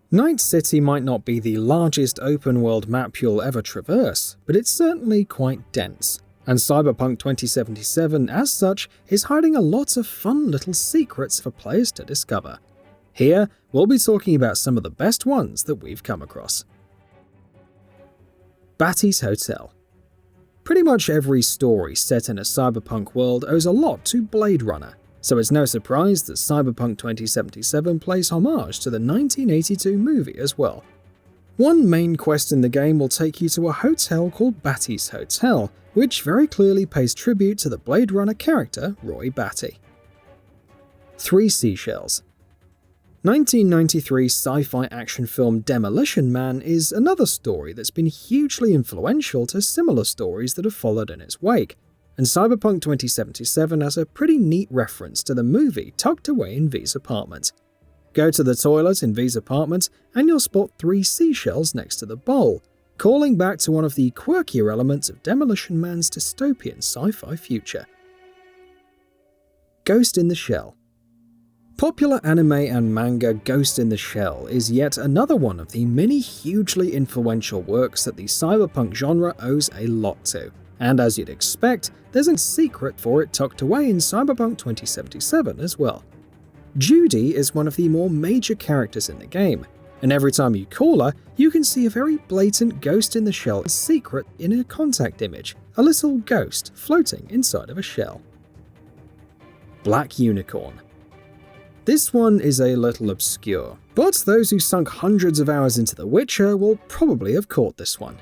Night City might not be the largest open-world map you'll ever traverse, but it's certainly quite dense, and Cyberpunk 2077 as such is hiding a lot of fun little secrets for players to discover. Here, we'll be talking about some of the best ones that we've come across. BATTY'S Hotel. Pretty much every story set in a cyberpunk world owes a lot to Blade Runner, so it's no surprise that Cyberpunk 2077 plays homage to the 1982 movie as well. One main quest in the game will take you to a hotel called BATTY'S Hotel, which very clearly pays tribute to the Blade Runner character Roy Batty. 3 Seashells. 1993 sci-fi action film Demolition Man is another story that's been hugely influential to similar stories that have followed in its wake, and Cyberpunk 2077 has a pretty neat reference to the movie tucked away in V's apartment. Go to the toilet in V's apartment and you'll spot 3 seashells next to the bowl, calling back to one of the quirkier elements of Demolition Man's dystopian sci-fi future. Ghost in the Shell. Popular anime and manga Ghost in the Shell is yet another one of the many hugely influential works that the cyberpunk genre owes a lot to, and as you'd expect, there's a secret for it tucked away in Cyberpunk 2077 as well. Judy is one of the more major characters in the game, and every time you call her, you can see a very blatant Ghost in the Shell secret in a contact image, a little ghost floating inside of a shell. Black Unicorn. This one is a little obscure, but those who sunk hundreds of hours into The Witcher will probably have caught this one.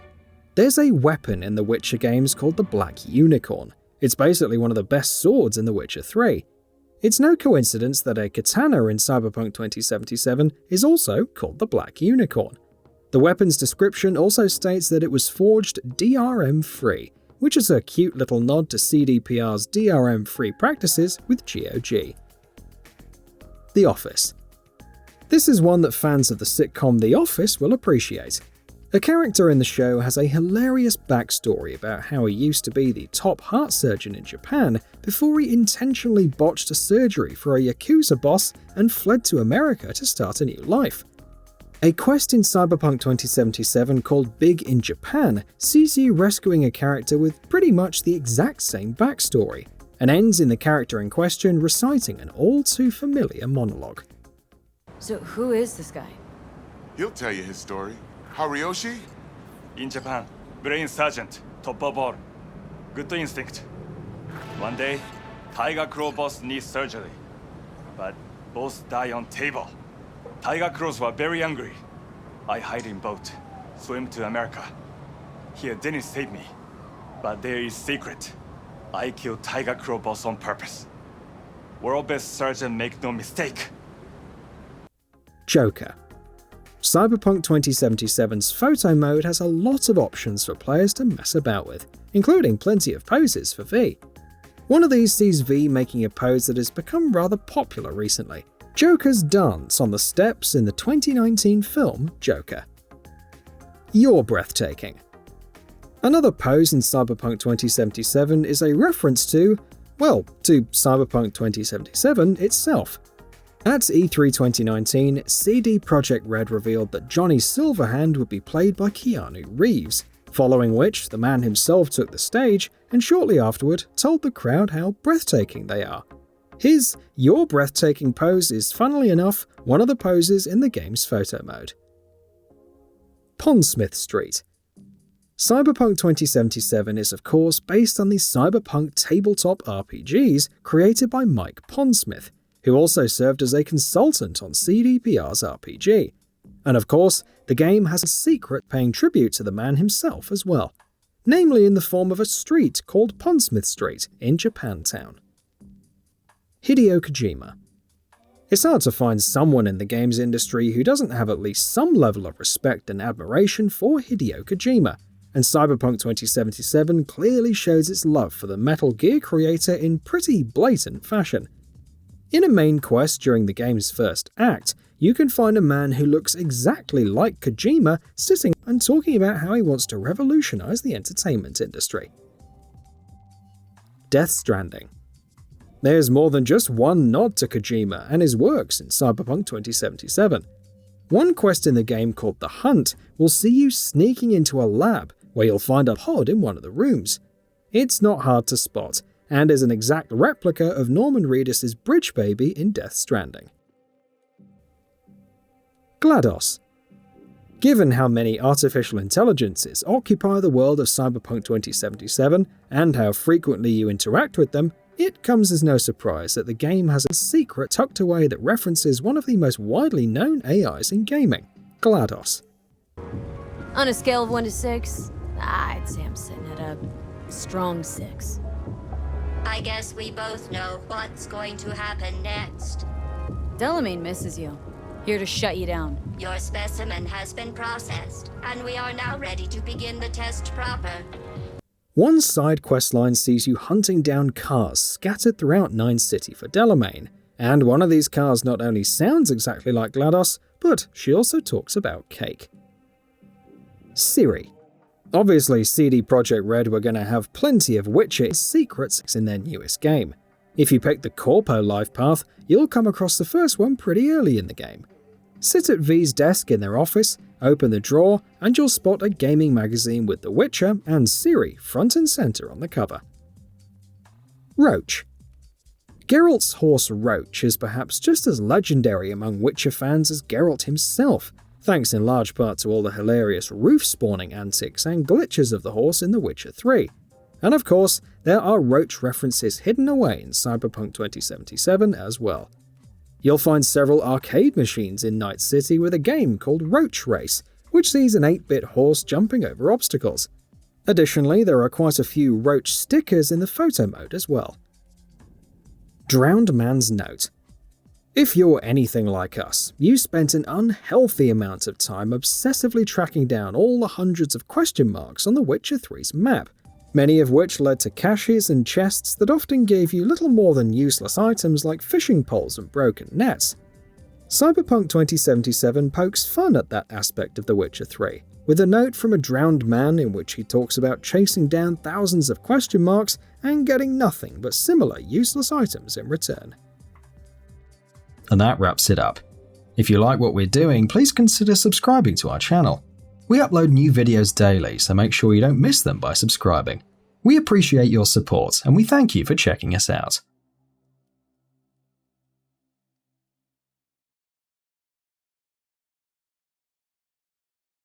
There's a weapon in The Witcher games called the Black Unicorn. It's basically one of the best swords in The Witcher 3. It's no coincidence that a katana in Cyberpunk 2077 is also called the Black Unicorn. The weapon's description also states that it was forged DRM-free, which is a cute little nod to CDPR's DRM-free practices with GOG. The Office. This is one that fans of the sitcom The Office will appreciate. A character in the show has a hilarious backstory about how he used to be the top heart surgeon in Japan before he intentionally botched a surgery for a Yakuza boss and fled to America to start a new life. A quest in Cyberpunk 2077 called Big in Japan sees you rescuing a character with pretty much the exact same backstory, and ends in the character in question reciting an all-too-familiar monologue. So who is this guy? He'll tell you his story. Harioshi? In Japan, brain sergeant, top of all. Good instinct. One day, Tiger Claw boss needs surgery. But boss die on table. Tiger Claws were very angry. I hide in boat, swim to America. Here didn't save me. But there is secret. I killed Tiger Claw boss on purpose. World best surgeon, make no mistake. Joker. Cyberpunk 2077's photo mode has a lot of options for players to mess about with, including plenty of poses for V. One of these sees V making a pose that has become rather popular recently: Joker's dance on the steps in the 2019 film Joker. You're breathtaking. Another pose in Cyberpunk 2077 is a reference to Cyberpunk 2077 itself. At E3 2019, CD Projekt Red revealed that Johnny Silverhand would be played by Keanu Reeves, following which the man himself took the stage and shortly afterward told the crowd how breathtaking they are. His You're Breathtaking pose is, funnily enough, one of the poses in the game's photo mode. Pondsmith Street. Cyberpunk 2077 is of course based on the Cyberpunk tabletop RPGs created by Mike Pondsmith, who also served as a consultant on CDPR's RPG. And of course, the game has a secret paying tribute to the man himself as well, namely in the form of a street called Pondsmith Street in Japantown. Hideo Kojima. It's hard to find someone in the games industry who doesn't have at least some level of respect and admiration for Hideo Kojima, and Cyberpunk 2077 clearly shows its love for the Metal Gear creator in pretty blatant fashion. In a main quest during the game's first act, you can find a man who looks exactly like Kojima sitting and talking about how he wants to revolutionize the entertainment industry. Death Stranding. There's more than just one nod to Kojima and his works in Cyberpunk 2077. One quest in the game called The Hunt will see you sneaking into a lab where you'll find a pod in one of the rooms. It's not hard to spot, and is an exact replica of Norman Reedus' bridge baby in Death Stranding. GLADOS. Given how many artificial intelligences occupy the world of Cyberpunk 2077, and how frequently you interact with them, it comes as no surprise that the game has a secret tucked away that references one of the most widely known AIs in gaming, GLADOS. On a scale of 1 to 6, I'd say I'm sitting at a strong 6. I guess we both know what's going to happen next. Delamain misses you. Here to shut you down. Your specimen has been processed, and we are now ready to begin the test proper. One side questline sees you hunting down cars scattered throughout Nine City for Delamain, and one of these cars not only sounds exactly like GLADOS, but she also talks about cake. Ciri. Obviously, CD Projekt Red were going to have plenty of Witcher secrets in their newest game. If you pick the Corpo life path, you'll come across the first one pretty early in the game. Sit at V's desk in their office, open the drawer, and you'll spot a gaming magazine with The Witcher and Ciri front and center on the cover. ROACH. Geralt's horse ROACH is perhaps just as legendary among Witcher fans as Geralt himself, thanks in large part to all the hilarious roof-spawning antics and glitches of the horse in The Witcher 3. And of course, there are ROACH references hidden away in Cyberpunk 2077 as well. You'll find several arcade machines in Night City with a game called Roach Race, which sees an 8-bit horse jumping over obstacles. Additionally, there are quite a few Roach stickers in the photo mode as well. Drowned Man's Note. If you're anything like us, you spent an unhealthy amount of time obsessively tracking down all the hundreds of question marks on The Witcher 3's map, many of which led to caches and chests that often gave you little more than useless items like fishing poles and broken nets. Cyberpunk 2077 pokes fun at that aspect of The Witcher 3, with a note from a drowned man in which he talks about chasing down thousands of question marks and getting nothing but similar useless items in return. And that wraps it up. If you like what we're doing, please consider subscribing to our channel. We upload new videos daily, so make sure you don't miss them by subscribing. We appreciate your support, and we thank you for checking us out.